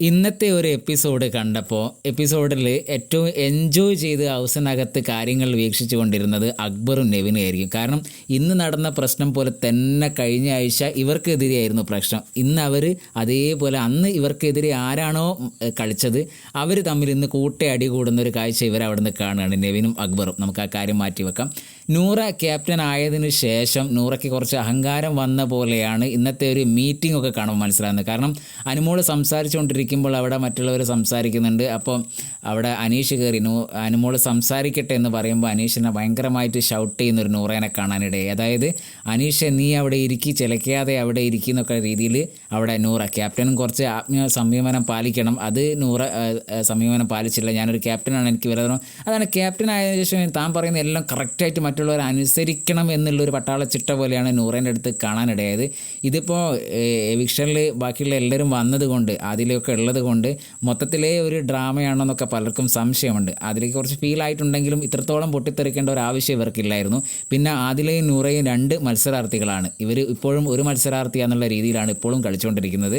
ഇന്നത്തെ ഒരു എപ്പിസോഡ് കണ്ടപ്പോൾ എപ്പിസോഡിൽ ഏറ്റവും എൻജോയ് ചെയ്ത് ഹൗസിനകത്ത് കാര്യങ്ങൾ വീക്ഷിച്ചു കൊണ്ടിരുന്നത് അക്ബറും നെവിനും ആയിരിക്കും. കാരണം ഇന്ന് നടന്ന പ്രശ്നം പോലെ തന്നെ കഴിഞ്ഞ ആഴ്ച ഇവർക്കെതിരെയായിരുന്നു പ്രശ്നം. ഇന്ന് അവർ അതേപോലെ അന്ന് ഇവർക്കെതിരെ ആരാണോ കളിച്ചത് അവർ തമ്മിൽ ഇന്ന് കൂട്ടയടി കൂടുന്ന ഒരു കാഴ്ച ഇവരവിടെ നിന്ന് കാണുകയാണ്, നെവിനും അക്ബറും. നമുക്ക് ആ കാര്യം മാറ്റി വെക്കാം. നൂറ ക്യാപ്റ്റൻ ആയതിനു ശേഷം നൂറയ്ക്ക് കുറച്ച് അഹങ്കാരം വന്ന പോലെയാണ് ഇന്നത്തെ ഒരു മീറ്റിംഗ് ഒക്കെ കാണുമ്പോൾ മനസ്സിലാകുന്നത്. കാരണം അനുമോൾ സംസാരിച്ചുകൊണ്ടിരിക്കുമ്പോൾ അവിടെ മറ്റുള്ളവർ സംസാരിക്കുന്നുണ്ട്. അപ്പോൾ അവിടെ അനീഷ് കയറി അനുമോൾ സംസാരിക്കട്ടെ എന്ന് പറയുമ്പോൾ അനീഷിനെ ഭയങ്കരമായിട്ട് ഷൗട്ട് ചെയ്യുന്നൊരു നൂറേനെ കാണാനിടയായി. അതായത് അനീഷ് നീ അവിടെ ഇരിക്കി, ചിലക്കാതെ അവിടെ ഇരിക്കുന്നൊക്കെ രീതിയിൽ അവിടെ നൂറ ക്യാപ്റ്റനും കുറച്ച് സംയമനം പാലിക്കണം. അത് നൂറ സംയമനം പാലിച്ചില്ല. ഞാനൊരു ക്യാപ്റ്റനാണ്, എനിക്ക് വരണം. അതാണ് ക്യാപ്റ്റൻ ആയതിനു ശേഷം താൻ പറയുന്ന എല്ലാം കറക്റ്റായിട്ട് മറ്റുള്ളവർ അനുസരിക്കണം എന്നുള്ളൊരു പട്ടാളച്ചിട്ട പോലെയാണ് നൂറേൻ്റെ അടുത്ത് കാണാനിടയായത്. ഇതിപ്പോൾ എവിക്ഷനിൽ ബാക്കിയുള്ള എല്ലാവരും വന്നതുകൊണ്ട് അതിലൊക്കെ ഉള്ളത് കൊണ്ട് മൊത്തത്തിലേ ഒരു ഡ്രാമയാണെന്നൊക്കെ പലർക്കും സംശയമുണ്ട്. അതിലേക്ക് കുറച്ച് ഫീലായിട്ടുണ്ടെങ്കിലും ഇത്രത്തോളം പൊട്ടിത്തെറിക്കേണ്ട ഒരു ആവശ്യം ഇവർക്കില്ലായിരുന്നു. പിന്നെ ആദിലയും നൂറയും രണ്ട് മത്സരാർത്ഥികളാണ്. ഇവർ ഇപ്പോഴും ഒരു മത്സരാർത്ഥി എന്നുള്ള രീതിയിലാണ് ഇപ്പോഴും കളിച്ചുകൊണ്ടിരിക്കുന്നത്.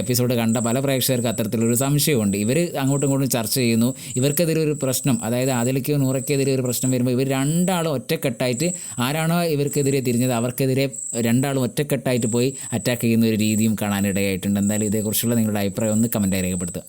എപ്പിസോഡ് കണ്ട പല പ്രേക്ഷകർക്ക് അത്തരത്തിലൊരു സംശയമുണ്ട്. ഇവർ അങ്ങോട്ടും ഇങ്ങോട്ടും ചർച്ച ചെയ്യുന്നു. ഇവർക്കെതിരെ ഒരു പ്രശ്നം, അതായത് ആദിലയ്ക്കോ നൂറയ്ക്കെതിരെ ഒരു പ്രശ്നം വരുമ്പോൾ ഇവർ രണ്ടാളും ഒറ്റക്കെട്ടായിട്ട് ആരാണോ ഇവർക്കെതിരെ തിരിഞ്ഞത് അവർക്കെതിരെ രണ്ടാളും ഒറ്റക്കെട്ടായിട്ട് പോയി അറ്റാക്ക് ചെയ്യുന്ന ഒരു രീതിയും കാണാനിടയായിട്ടുണ്ട്. എന്തായാലും ഇതേക്കുറിച്ചുള്ള നിങ്ങളുടെ അഭിപ്രായം ഒന്ന് കമൻറ്റായി രേഖപ്പെടുത്തുക.